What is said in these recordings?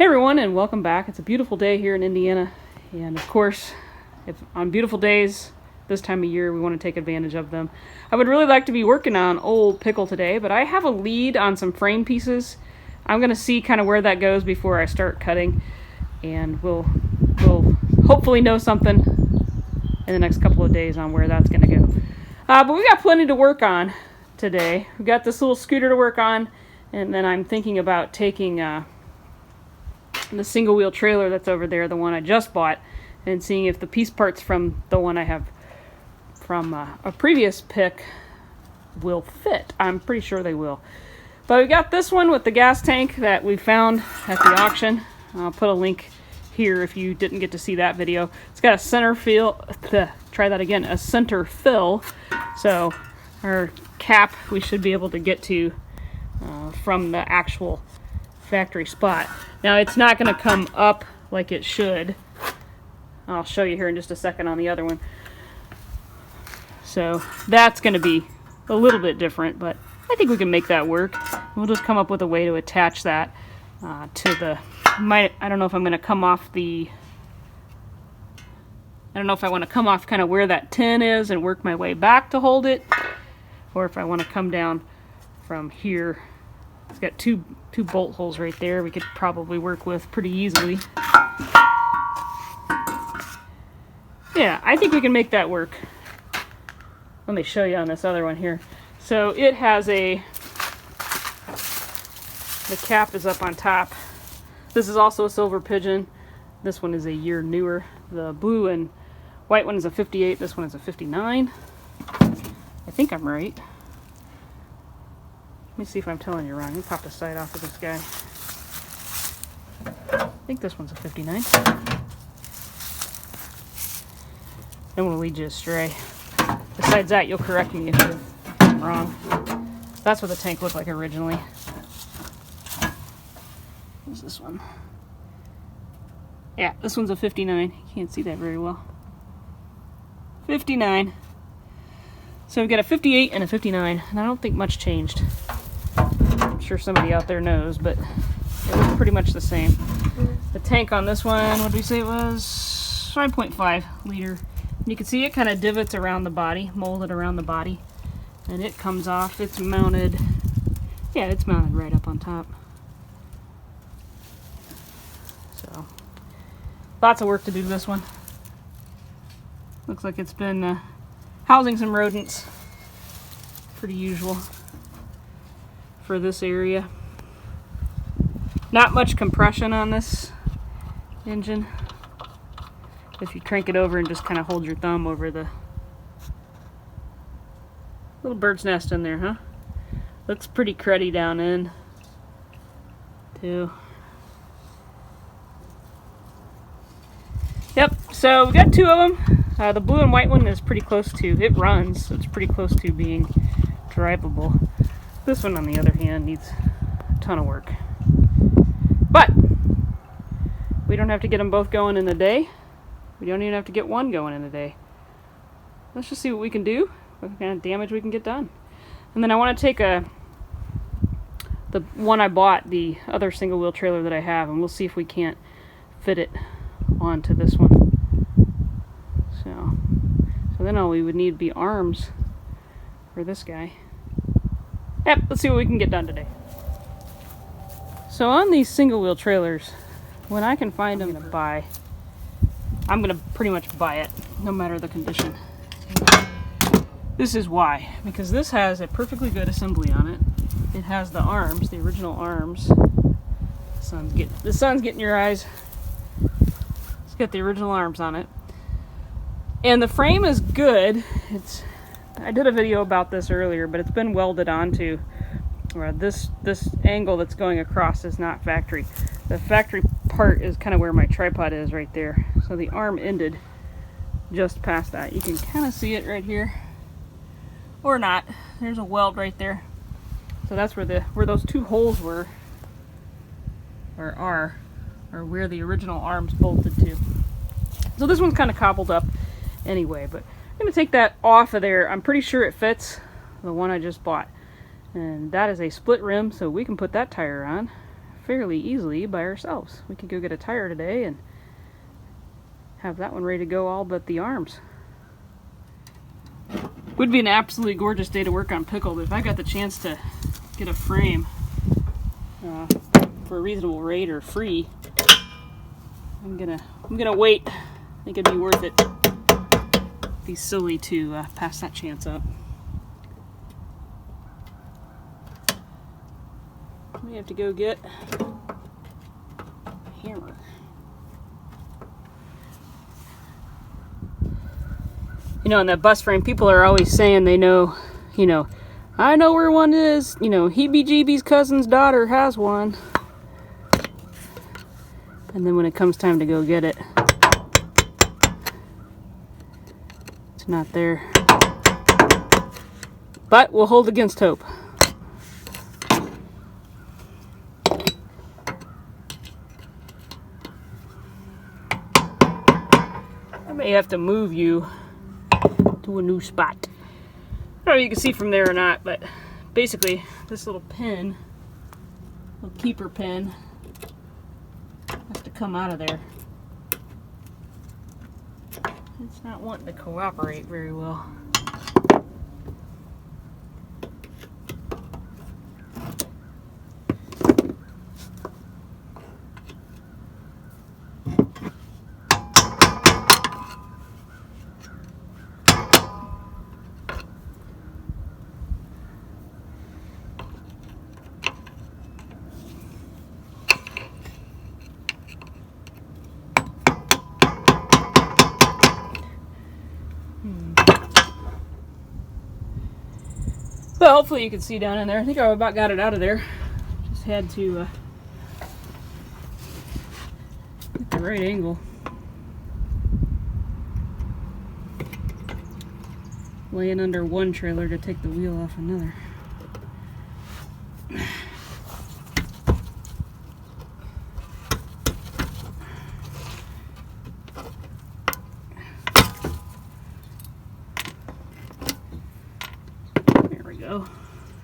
Hey everyone, and welcome back. It's a beautiful day here in Indiana, and of course, on beautiful days this time of year, we want to take advantage of them. I would really like to be working on Old Pickle today, but I have a lead on some frame pieces. I'm going to see kind of where that goes before I start cutting, and we'll hopefully know something in the next couple of days on where that's going to go. But we got plenty to work on today. We've got this little scooter to work on, and then I'm thinking about taking the single wheel trailer that's over there, the one I just bought, and seeing if the piece parts from the one I have from a previous pick will fit. I'm pretty sure they will. But we got this one with the gas tank that we found at the auction. I'll put a link here if you didn't get to see that video. It's got a center fill, a center fill. So our cap we should be able to get to from the actual factory spot. Now it's not going to come up like it should. I'll show you here in just a second on the other one. So that's going to be a little bit different, but I think we can make that work. We'll just come up with a way to attach that to the... I don't know if I'm going to come off the... I don't know if I want to come off kind of where that tin is and work my way back to hold it, or if I want to come down from here. It's got two bolt holes right there we could probably work with pretty easily. Yeah, I think we can make that work. Let me show you on this other one here. So it has the cap is up on top. This is also a silver pigeon. This one is a year newer. The blue and white one is a 58. This one is a 59. I think I'm right. Let me see if I'm telling you wrong. Let me pop the side off of this guy. I think this one's a 59. I won't lead you astray. Besides that, you'll correct me if I'm wrong. That's what the tank looked like originally. What's this one? Yeah, this one's a 59. You can't see that very well. 59. So we've got a 58 and a 59, and I don't think much changed. I'm sure somebody out there knows, but it was pretty much the same. The tank on this one, what did we say it was? 5.5 liter. And you can see it kind of divots around the body, molded around the body, and it comes off. It's mounted, yeah, it's mounted right up on top. So, lots of work to do to this one. Looks like it's been housing some rodents. Pretty usual for this area. Not much compression on this engine. If you crank it over and just kind of hold your thumb over the little bird's nest in there, huh? Looks pretty cruddy down in too. Yep, so we got two of them. The blue and white one is pretty close to, it runs, so it's pretty close to being drivable. This one, on the other hand, needs a ton of work. But we don't have to get them both going in a day. We don't even have to get one going in a day. Let's just see what we can do, what kind of damage we can get done. And then I want to take the one I bought, the other single wheel trailer that I have, and we'll see if we can't fit it onto this one. So then all we would need would be arms for this guy. Yep, let's see what we can get done today. So on these single wheel trailers, when I can find them to buy, I'm going to pretty much buy it, no matter the condition. This is why. Because this has a perfectly good assembly on it. It has the arms, the original arms. The sun's getting your eyes. It's got the original arms on it. And the frame is good. I did a video about this earlier, but it's been welded onto where this angle that's going across is not factory. The factory part is kind of where my tripod is right there. So the arm ended just past that. You can kind of see it right here. Or not. There's a weld right there. So that's where those two holes were, or where the original arms bolted to. So this one's kind of cobbled up anyway, but I'm going to take that off of there. I'm pretty sure it fits the one I just bought. And that is a split rim, so we can put that tire on fairly easily by ourselves. We could go get a tire today and have that one ready to go, all but the arms. Would be an absolutely gorgeous day to work on pickle, but if I got the chance to get a frame for a reasonable rate or free, I'm gonna wait. I think it'd be worth it. It'd be silly to pass that chance up. We have to go get a hammer. You know, in that bus frame, people are always saying they know, I know where one is. Heebie-jeebie's cousin's daughter has one. And then when it comes time to go get it, it's not there. But we'll hold against hope. I may have to move you to a new spot. I don't know if you can see from there or not, but basically this little pin, little keeper pin, has to come out of there. It's not wanting to cooperate very well. Well, hopefully you can see down in there. I think I about got it out of there. Just had to get the right angle. Laying under one trailer to take the wheel off another. Go.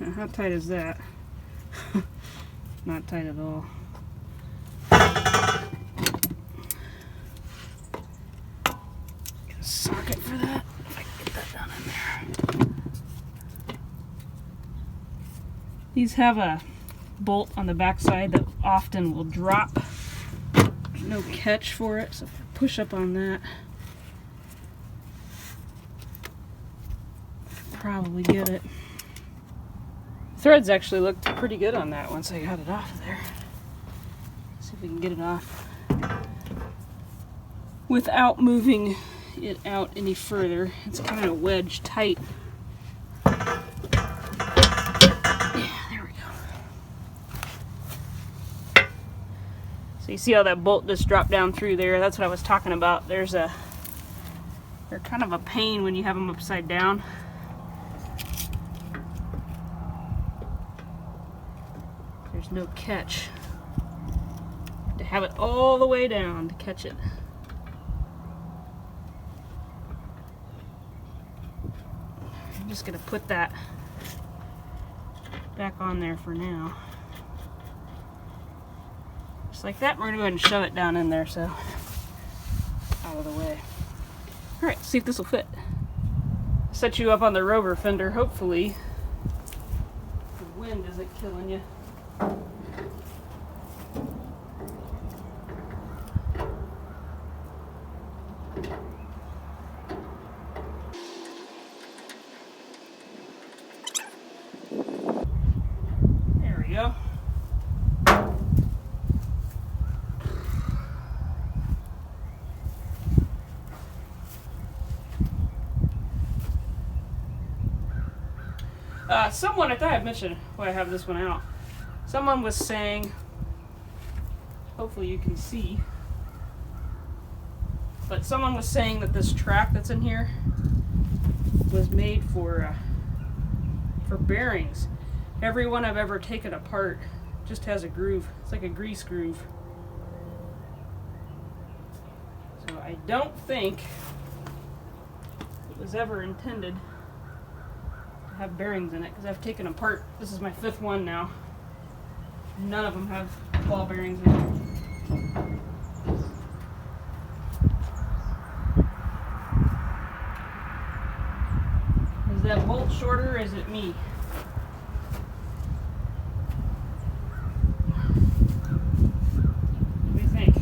Now, how tight is that? Not tight at all. Get a socket for that. If I can get that down in there. These have a bolt on the back side that often will drop. There's no catch for it, so if I push up on that, I'll probably get it. Threads actually looked pretty good on that once I got it off of there. Let's see if we can get it off without moving it out any further. It's kind of wedged tight. Yeah, there we go. So you see how that bolt just dropped down through there? That's what I was talking about. They're kind of a pain when you have them upside down. There's no catch. To have it all the way down to catch it. I'm just going to put that back on there for now. Just like that. We're going to go ahead and shove it down in there so out of the way. Alright, see if this will fit. Set you up on the rover fender, hopefully. The wind isn't killing you. There we go. Someone, I thought I mentioned why I have this one out. Someone was saying, hopefully you can see, but someone was saying that this track that's in here was made for bearings. Every one I've ever taken apart just has a groove. It's like a grease groove. So I don't think it was ever intended to have bearings in it, because I've taken apart, this is my 5th one now, None of them have ball bearings in them. Is that bolt shorter or is it me? What do you think?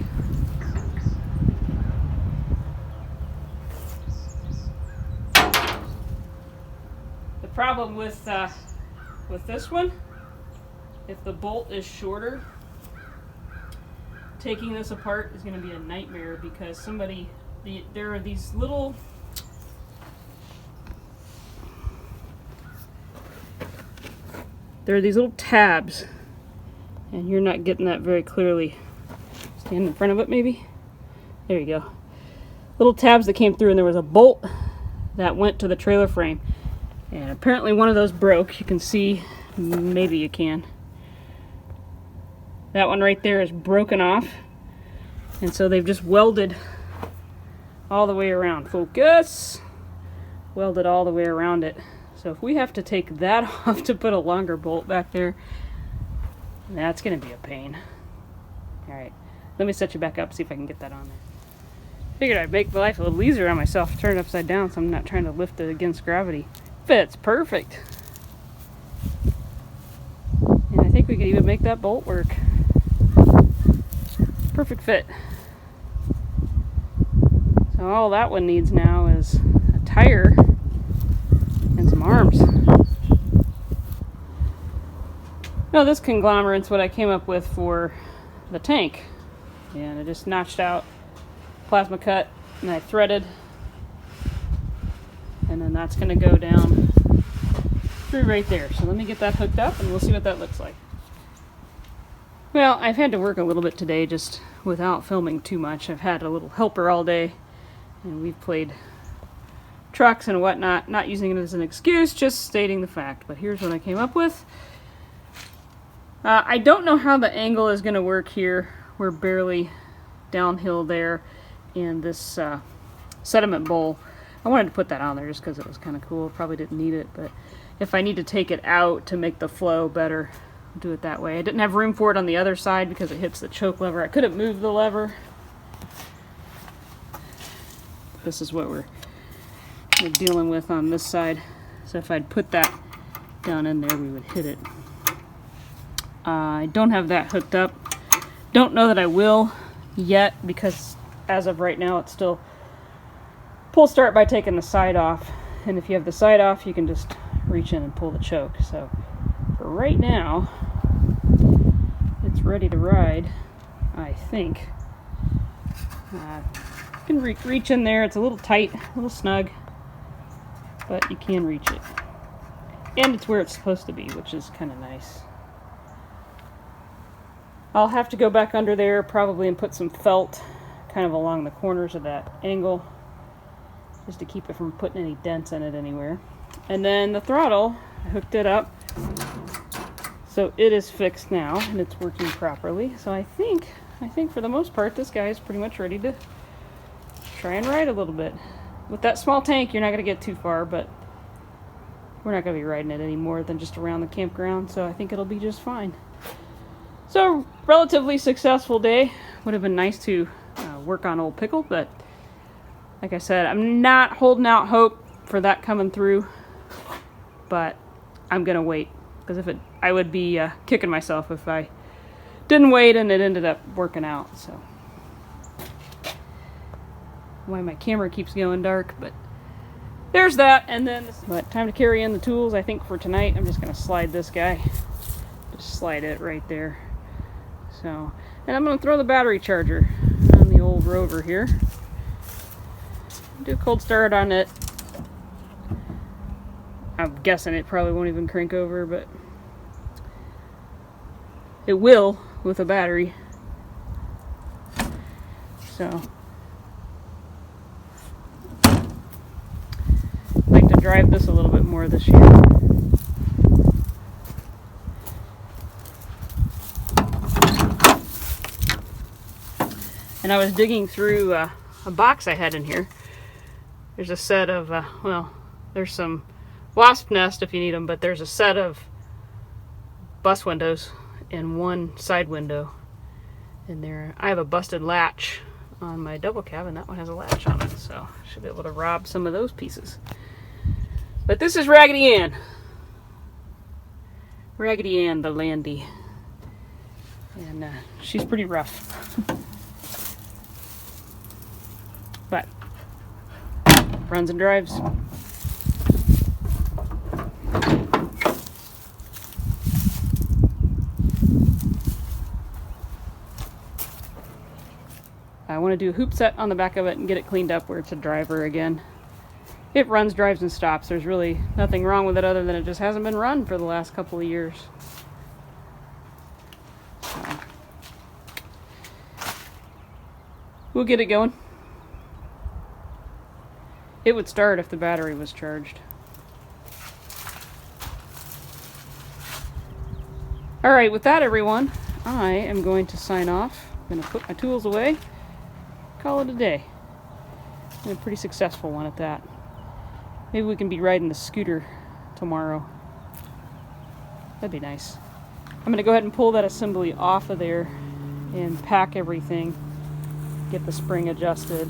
The problem with this one, if the bolt is shorter, taking this apart is going to be a nightmare because there are these little tabs, and you're not getting that very clearly. Stand in front of it maybe. There you go. Little tabs that came through, and there was a bolt that went to the trailer frame, and apparently one of those broke. You can see, maybe you can. That one right there is broken off, and so they've just welded all the way around. Focus! Welded all the way around it. So if we have to take that off to put a longer bolt back there, that's going to be a pain. Alright, let me set you back up, see if I can get that on there. Figured I'd make life a little easier on myself, turn it upside down so I'm not trying to lift it against gravity. Fits perfect. And I think we could even make that bolt work. Perfect fit. So all that one needs now is a tire and some arms. No, this conglomerate's what I came up with for the tank. And I just notched out, plasma cut, and I threaded. And then that's going to go down through right there. So let me get that hooked up and we'll see what that looks like. Well, I've had to work a little bit today just without filming too much. I've had a little helper all day, and we've played trucks and whatnot, not using it as an excuse, just stating the fact. But here's what I came up with. I don't know how the angle is going to work here. We're barely downhill there in this sediment bowl. I wanted to put that on there just because it was kind of cool. Probably didn't need it, but if I need to take it out to make the flow better, I'll do it that way. I didn't have room for it on the other side because it hits the choke lever. I couldn't move the lever. This is what we're dealing with on this side. So if I'd put that down in there, we would hit it. I don't have that hooked up. Don't know that I will yet because as of right now it's still pull start by taking the side off. And if you have the side off, you can just reach in and pull the choke. So for right now, it's ready to ride, I think. You can reach in there. It's a little tight, a little snug, but you can reach it. And it's where it's supposed to be, which is kind of nice. I'll have to go back under there probably and put some felt kind of along the corners of that angle just to keep it from putting any dents in it anywhere. And then the throttle, I hooked it up. So it is fixed now and it's working properly. So I think for the most part this guy is pretty much ready to try and ride a little bit. With that small tank you're not going to get too far, but we're not going to be riding it any more than just around the campground, so I think it'll be just fine. So relatively successful day. Would have been nice to work on Old Pickle, but like I said, I'm not holding out hope for that coming through, but I'm going to wait. Because I would be kicking myself if I didn't wait and it ended up working out. So, why my camera keeps going dark, but there's that. And then, time to carry in the tools. I think for tonight, I'm just going to slide this guy. Just slide it right there. So, and I'm going to throw the battery charger on the old Rover here. Do a cold start on it. I'm guessing it probably won't even crank over, but it will with a battery. So, I'd like to drive this a little bit more this year. And I was digging through a box I had in here. There's a set of, there's some wasp nest if you need them, but there's a set of bus windows and one side window in there. I have a busted latch on my double cab, and that one has a latch on it, so I should be able to rob some of those pieces. But this is Raggedy Ann. Raggedy Ann the Landy. And she's pretty rough. But runs and drives. I want to do a hoop set on the back of it and get it cleaned up where it's a driver again. It runs, drives, and stops. There's really nothing wrong with it other than it just hasn't been run for the last couple of years. So, we'll get it going. It would start if the battery was charged. Alright, with that everyone, I am going to sign off. I'm going to put my tools away, call it a day. And a pretty successful one at that. Maybe we can be riding the scooter tomorrow. That'd be nice. I'm going to go ahead and pull that assembly off of there and pack everything, get the spring adjusted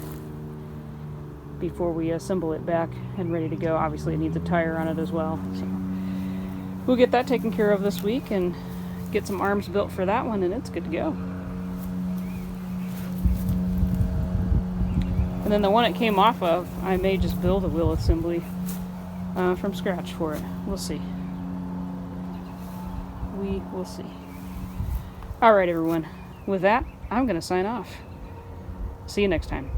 before we assemble it back and ready to go. Obviously it needs a tire on it as well. So we'll get that taken care of this week and get some arms built for that one, and it's good to go. And then the one it came off of, I may just build a wheel assembly from scratch for it. We'll see. We will see. Alright everyone, with that, I'm going to sign off. See you next time.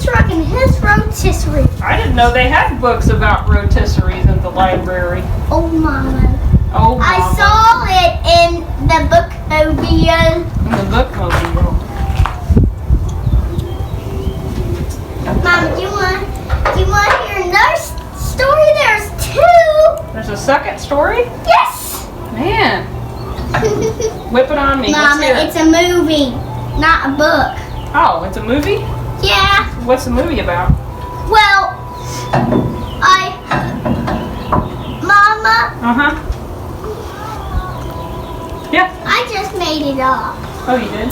Truck and his rotisserie. I didn't know they had books about rotisseries in the library. Oh, Mama. Oh, Mama. I saw it in the bookmobile. In the bookmobile. Mama, do you want to hear another story? There's two. There's a second story? Yes. Man. Whip it on me. Mama, it's a movie, not a book. Oh, it's a movie? Yeah. What's the movie about? Well, Mama. Uh-huh. Yeah. I just made it up. Oh, you did?